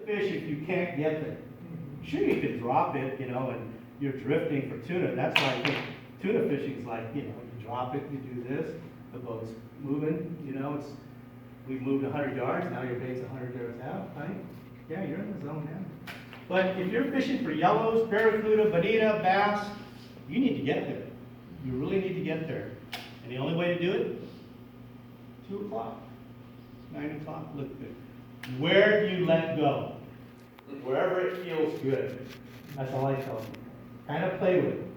fish if you can't get there. Sure, you can drop it, and you're drifting for tuna. That's why I think tuna fishing is like, you drop it, you do this, the boat's moving, we've moved 100 yards, now your bait's 100 yards out, right? Yeah, you're in the zone now. But if you're fishing for yellows, barracuda, bonita, bass, you need to get there. You really need to get there. And the only way to do it, 2 o'clock, 9 o'clock, look good. Where do you let go? Wherever it feels good. That's all I tell you. Kind of play with it.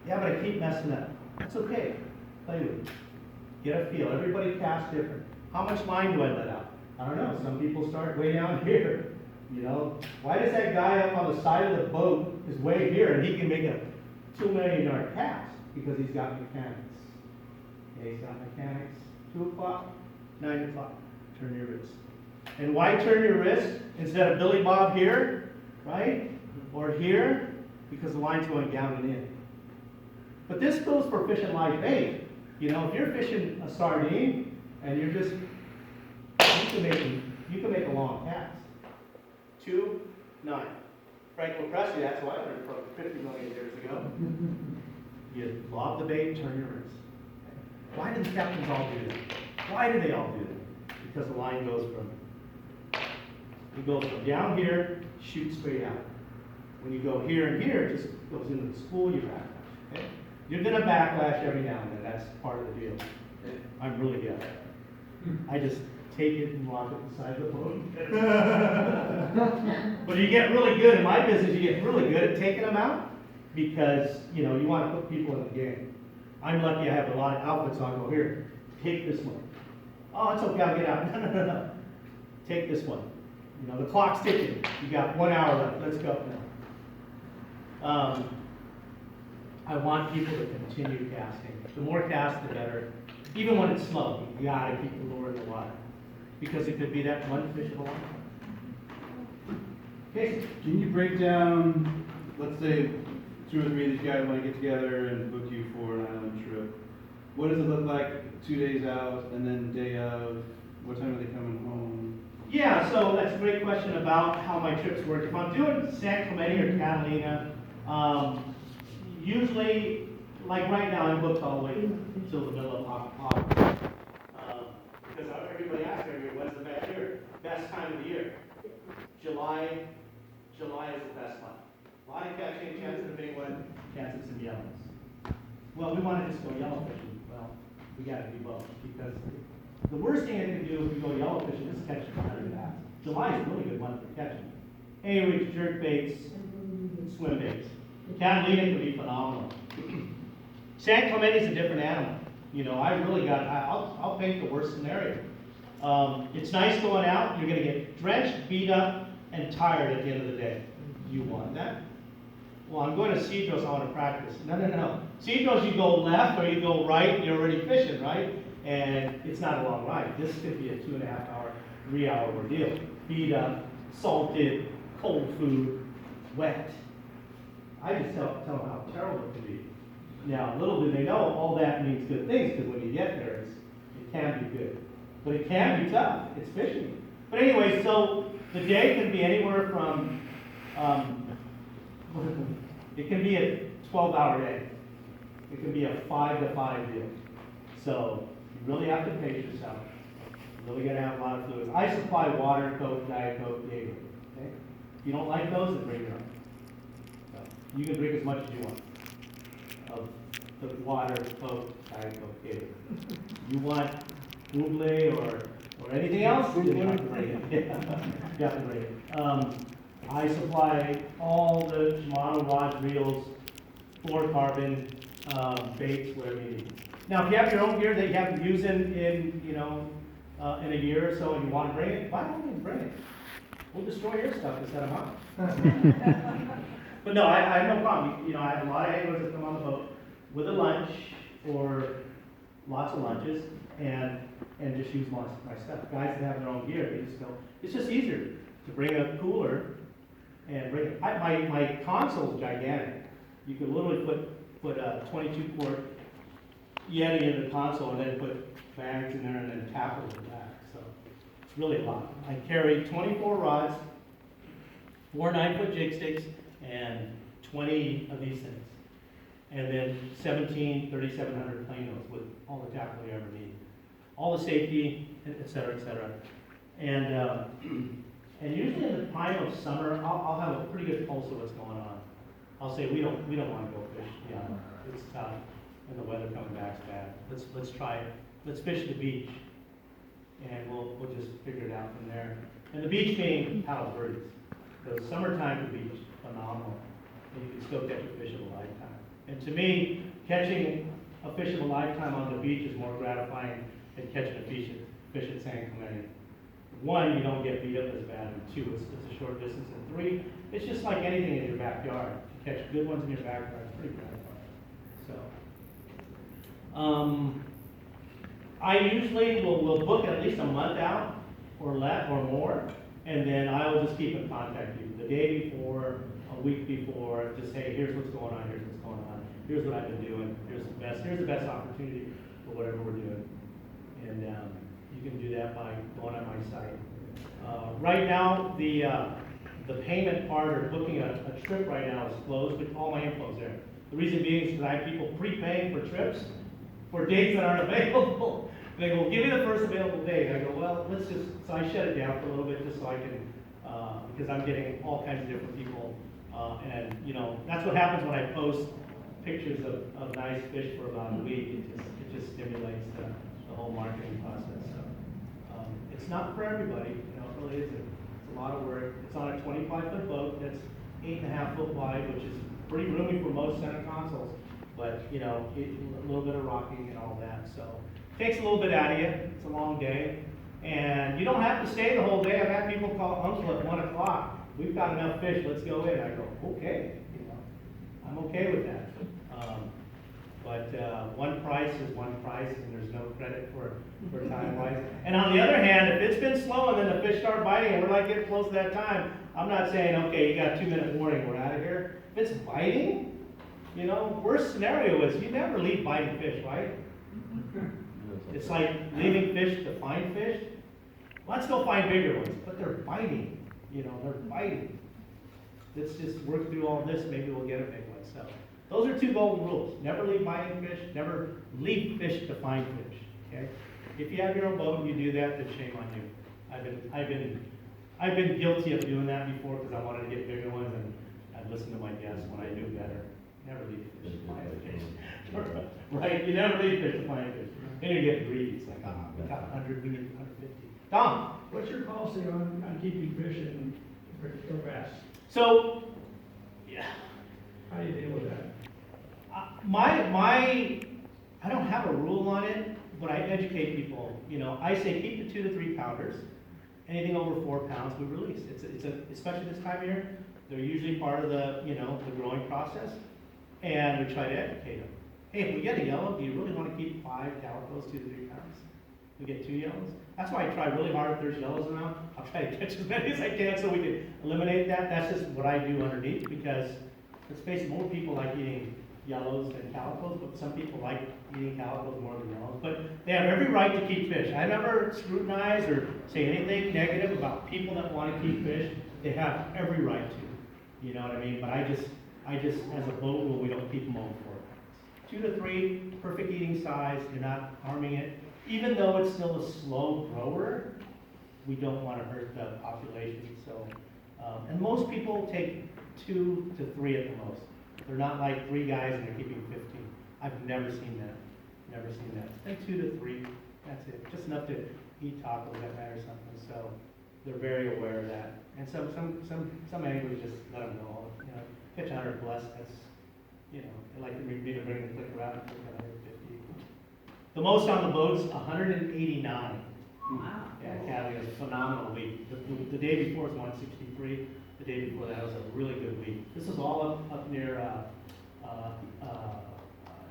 Yeah, but I keep messing up. That's okay. Play with it. Get a feel. Everybody casts different. How much line do I let out? I don't know. Some people start way down here. Why does that guy up on the side of the boat is way here and he can make a 2 million yard cast? Because he's got mechanics. Okay, he's got mechanics. 2 o'clock, 9 o'clock. Turn your wrist. And why turn your wrist instead of Billy Bob here, right? Or here? Because the line's going down and in. But this goes for fishing live bait. If you're fishing a sardine and you're just, you can make a long cast. 2, 9. Franklin Presley, that's why I learned from 50 million years ago. You lob the bait, turn your wrist. Why do the captains all do that? Why do they all do that? Because the line goes from down here, shoot straight out. When you go here and here, it just goes into the spool, you backlash. Okay? You're going to backlash every now and then. That's part of the deal. Okay? I'm really good at it. I just take it and lock it inside the boat. But you get really good, in my business, you get really good at taking them out because, you want to put people in the game. I'm lucky I have a lot of outfits on. Go here, take this one. Oh, it's okay, I'll get out. No. Take this one. The clock's ticking. You got 1 hour left. Let's go now. I want people to continue casting. The more cast, the better. Even when it's slow, you gotta keep the lure in the water. Because it could be that one fish in the water. Okay. Can you break down, let's say 2 or 3 of these guys want to get together and book you for an island trip. What does it look like 2 days out and then day of? What time are they coming home? Yeah, so that's a great question about how my trips work. If I'm doing San Clemente or Catalina, usually, like right now, I'm booked all the way until the middle of August. Because everybody asks me, when's the best time of the year? July is the best month. A lot of catching, chance of a big one, chance of some yellows. Well, we want to just go yellow fishing. Well, we got to do both because the worst thing I can do if we go yellow fishing is catch 100 bass. July is a really good month for catching. Anyway, jerk baits, swim baits. Catalina can be phenomenal. San Clemente is a different animal. I'll paint the worst scenario. It's nice going out. You're going to get drenched, beat up, and tired at the end of the day. You want that? Well, I'm going to Cedros, I want to practice. No. Cedros, you go left or you go right, and you're already fishing, right? And it's not a long ride. This could be a 2.5 hour, 3 hour ordeal. Beat up, salted, cold food, wet. I just tell them how terrible it can be. Now, little do they know, all that means good things, because when you get there, it can be good. But it can be tough. It's fishing. But anyway, so the day can be anywhere from, it can be a 12-hour day. It can be a 5 to 5 deal. So you really have to pace yourself. You really got to have a lot of fluids. I supply water, Coke, Diet Coke, Gatorade. Okay? If you don't like those, then bring your own. So you can drink as much as you want of the water, Coke, Diet Coke, Gatorade. You want Buble or anything else? You have to bring it. You have to bring it. I supply all the Shimano rods, reels, fluorocarbon, baits, whatever you need. Now, if you have your own gear that you haven't used in a year or so, and you want to bring it, by all means, bring it. We'll destroy your stuff instead of mine. But no, I have no problem. I have a lot of anglers that come on the boat with a lunch or lots of lunches, and just use my stuff. Guys that have their own gear, they just go. It's just easier to bring a cooler and bring it. My console is gigantic. You can literally put a 22-quart Yeti in the console and then put bags in there and then tackle it back. So it's really a lot. I carry 24 rods, 4 9-foot jig sticks and 20 of these things. And then 17 3,700 planos with all the tackle you ever need. All the safety, et cetera, et cetera. And usually in the prime of summer, I'll have a pretty good pulse of what's going on. I'll say, we don't want to go fish, it's tough, and the weather coming back's bad. Let's try it. Let's fish the beach, and we'll just figure it out from there. And the beach being paddle birdies. The summertime the beach, phenomenal. And you can still catch a fish of a lifetime. And to me, catching a fish of a lifetime on the beach is more gratifying than catching a fish at San Clemente. 1, you don't get beat up as bad, and 2, it's a short distance, and 3, it's just like anything in your backyard. To catch good ones in your backyard, it's pretty gratifying. So, I usually will book at least a month out or less or more, and then I will just keep in contact with you the day before, a week before, just say, here's what's going on, here's what's going on, here's what I've been doing, here's the best opportunity for whatever we're doing. And you can do that by going on my site. Right now, the payment part or booking a trip right now is closed, but all my info's there. The reason being is because I have people prepaying for trips for dates that aren't available. They go, give me the first available date. I go, well, so I shut it down for a little bit just so I can, because I'm getting all kinds of different people. And, that's what happens when I post pictures of nice fish for about a week. It just stimulates the whole marketing process. So, it's not for everybody, it really isn't. It's a lot of work. It's on a 25-foot boat that's 8.5 foot wide, which is pretty roomy for most center consoles, but a little bit of rocking and all that. So it takes a little bit out of you. It's a long day, and you don't have to stay the whole day. I've had people call Uncle at 1 o'clock. We've got enough fish. Let's go in. I go, okay. I'm okay with that. But one price is one price, and there's no credit for time-wise. And on the other hand, if it's been slow and then the fish start biting and we're like getting close to that time, I'm not saying, okay, you got a 2-minute warning, we're out of here. If it's biting, worst scenario is you never leave biting fish, right? It's like leaving fish to find fish. Let's go find bigger ones, but they're biting, they're biting. Let's just work through all this, maybe we'll get a big one. So those are 2 golden rules. Never leave biting fish, never leave fish to find fish, okay? If you have your own boat and you do that, then shame on you. I've been guilty of doing that before because I wanted to get bigger ones, and I'd listen to my guests when I knew better. Never leave fish to find fish. Right? You never leave fish to find fish. Then you get greedy. It's like, we got 100, we need 150. Tom? What's your policy on keeping fish in for bass? So, yeah. How do you deal with that? I don't have a rule on it, but I educate people. I say keep the 2 to 3 pounders. Anything over 4 pounds, we release. It's especially this time of year, they're usually part of the the growing process, and we try to educate them. Hey, if we get a yellow, do you really want to keep 5 calicos, 2 to 3 pounds? We get 2 yellows. That's why I try really hard. If there's yellows around, I'll try to catch as many as I can so we can eliminate that. That's just what I do underneath, because let's face it, more people like eating yellows than calicos, but some people like eating calicos more than yellows. But they have every right to keep fish. I never scrutinize or say anything negative about people that want to keep fish. They have every right to. You know what I mean? But I just as a boat rule, we don't keep them over 4 pounds. 2 to 3, perfect eating size. You're not harming it. Even though it's still a slow grower, we don't want to hurt the population. So, and most people take 2 to 3 at the most. They're not like 3 guys and they're keeping 15. I've never seen that. Never seen that. Like 2 to 3, that's it. Just enough to eat tacos at night or something. So they're very aware of that. And some anglers just let them know. Catch 100 plus. That's they like to bring the clicker out and click 150. The most on the boat's 189. Wow. Yeah, Academy was a phenomenal week. The day before was 163. The day before that was a really good week. This is all up near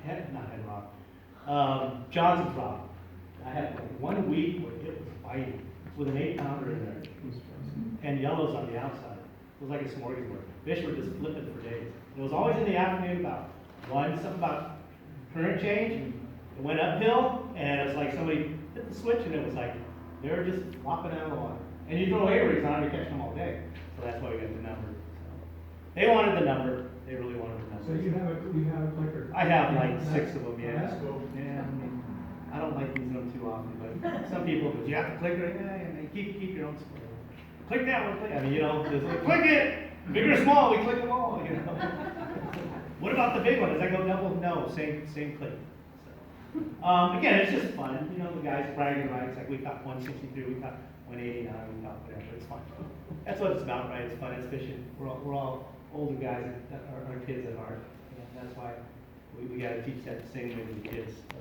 Head Rock, Johnson's Rock. I had like 1 week where it was biting with an 8-pounder in there, and yellows on the outside. It was like a smorgasbord. Fish were just flipping for days. It was always in the afternoon about 1, something about current change. It went uphill, and it was like somebody hit the switch, and it was like they were just flopping out of the water. And you throw A-rigs on them, you catch them all day. So that's why we got the number. They wanted the number, they really wanted the So number. you have a clicker? I have like 6 of them, yeah. That's cool. Yeah, I mean, I don't like using them too often, but some people, but you have to click it, yeah, and keep your own score. Click that one, click, I mean, you know, just like, click it, big or small, we click them all, you know. What about the big one, does that go double? No, same click. So, again, it's just fun, you know, the guys bragging rights, like we caught 163, we caught 189, we caught whatever, it's fun. That's what it's about, right, it's fun, it's fishing, we're all older guys that are kids at heart, and that's why we gotta teach that same way to the kids, so.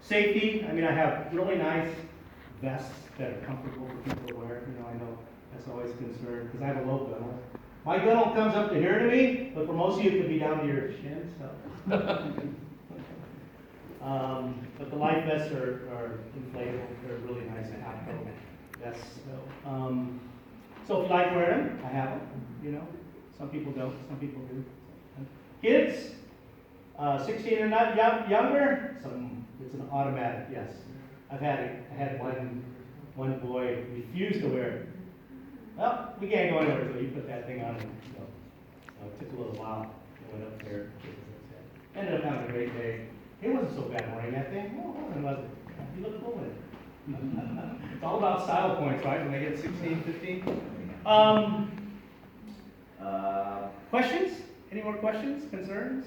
Safety, I mean, I have really nice vests that are comfortable for people to wear, you know, I know that's always a concern, because I have a low gunnel. My gunnel comes up to here to me, but for most of you, it could be down to your chin, so. But the life vests are inflatable, they're really nice and hot vests, so if you like wearing them, I have them, you know, some people don't, some people do. Kids, 16 and younger, it's an automatic, yes. I had one boy refuse to wear it. Well, we can't go anywhere until you put that thing on, and so it took a little while. I went up there, ended up having a great day. It wasn't so bad wearing that thing. No, it wasn't. You look cool in it. It's all about style points, right? When they get 16, 15. Questions? Any more questions, concerns?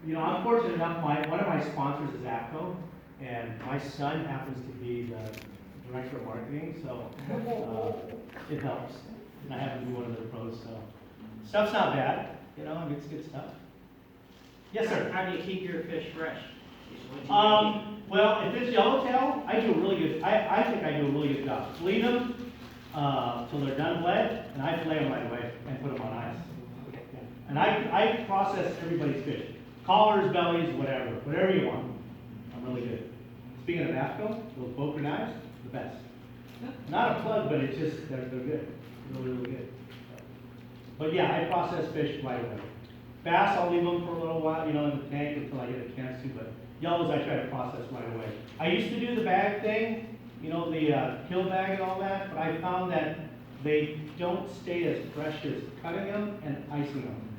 You know, I'm fortunate enough, one of my sponsors is APCO, and my son happens to be the director of marketing, so it helps. And I happen to be one of their pros, so stuff's not bad, you know, I mean, it's good stuff. Yes, sir. How do you keep your fish fresh? Well, if it's yellowtail, I do a really good, I think I do a really good job. Bleed them till they're done bled, and I fillet them right away and put them on ice. And I process everybody's fish. Collars, bellies, whatever you want. I'm really good. Speaking of AFCO, those poker knives, the best. Not a plug, but it's just, they're good. Really, really good. But yeah, I process fish right away. Bass, I'll leave them for a little while, you know, in the tank until I get a chance to, but yellows I try to process right away. I used to do the bag thing, you know, the kill bag and all that, but I found that they don't stay as fresh as cutting them and icing them.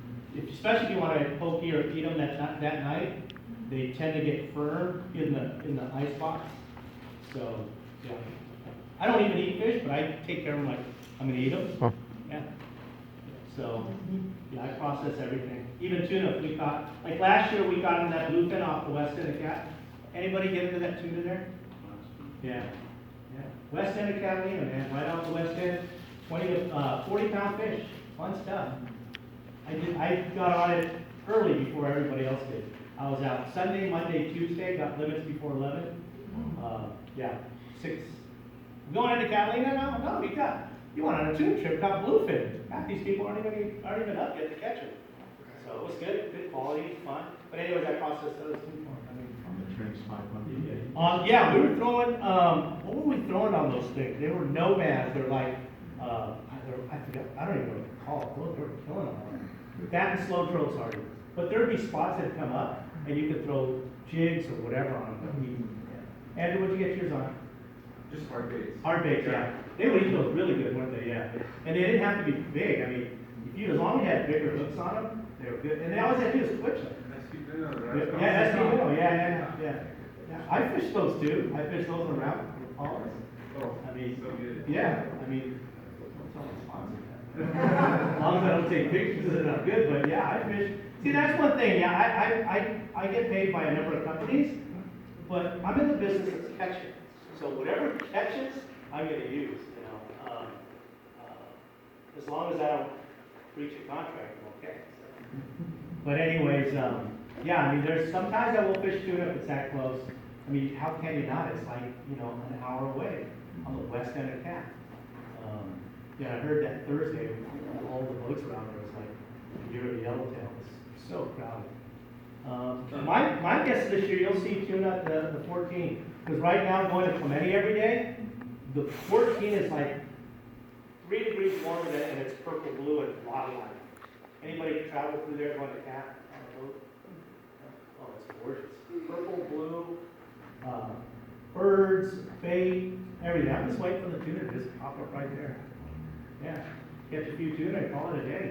Especially if you want to poke or eat them that night, they tend to get firm in the ice box. So, yeah. I don't even eat fish, but I take care of them like I'm going to eat them. Huh. Yeah. So, yeah, I process everything. Even tuna, we caught, like last year we caught in that bluefin off the west end of Cat. Anybody get into that tuna there? Yeah. Yeah. West end of Catalina, man, right off the west end. 20 to 40 pound fish. Fun stuff. I got on it early before everybody else did. I was out Sunday, Monday, Tuesday, got limits before 11. Yeah, 6. Going into Catalina now? No, you went on a tuna trip, got bluefin. Half these people aren't even up yet to catch them. So it was good quality, fun. But anyways, I processed those too. On the Trench 500. Yeah, we were throwing, what were we throwing on those things? They were nomads, they're like, I forget, I don't even know what they're called. They were killing them. That and slow throw sardines. But there'd be spots that come up, and you could throw jigs or whatever on them. Andrew, what'd you get yours on? Just hard baits. Hard baits, yeah. They would eat those really good, weren't they? Yeah. And they didn't have to be big. I mean, as long as you had bigger hooks on them, they were good. And they always had to do is twitch them. Yeah, that's good. Yeah. I fished those too. I fished those around with Paulus. Oh, I mean, so good. yeah, I mean, as long as I don't take pictures, it's not good, but yeah, I fish. See, that's one thing, yeah, I get paid by a number of companies, but I'm in the business of catching. So whatever catches, I'm gonna use, you know. As long as I don't breach a contract, I'm okay. So. But anyways, yeah, I mean, there's sometimes I will fish tuna if it's that close. I mean, how can you not? It's like, you know, an hour away on the west end of Cat. Yeah, I heard that Thursday, all the boats around there was like year of the yellowtail. It's so crowded. My guess is this year you'll see tuna at the 14. Because right now, going to Clemente every day, the 14 is like 3 degrees warmer than, and it's purple, blue, and a lot of life. Anybody travel through there going to Cat on a boat? Oh, it's gorgeous. Purple, blue, birds, bait, everything. I'm just waiting for the tuna to just pop up right there. Yeah, catch a few tuna, call it a day.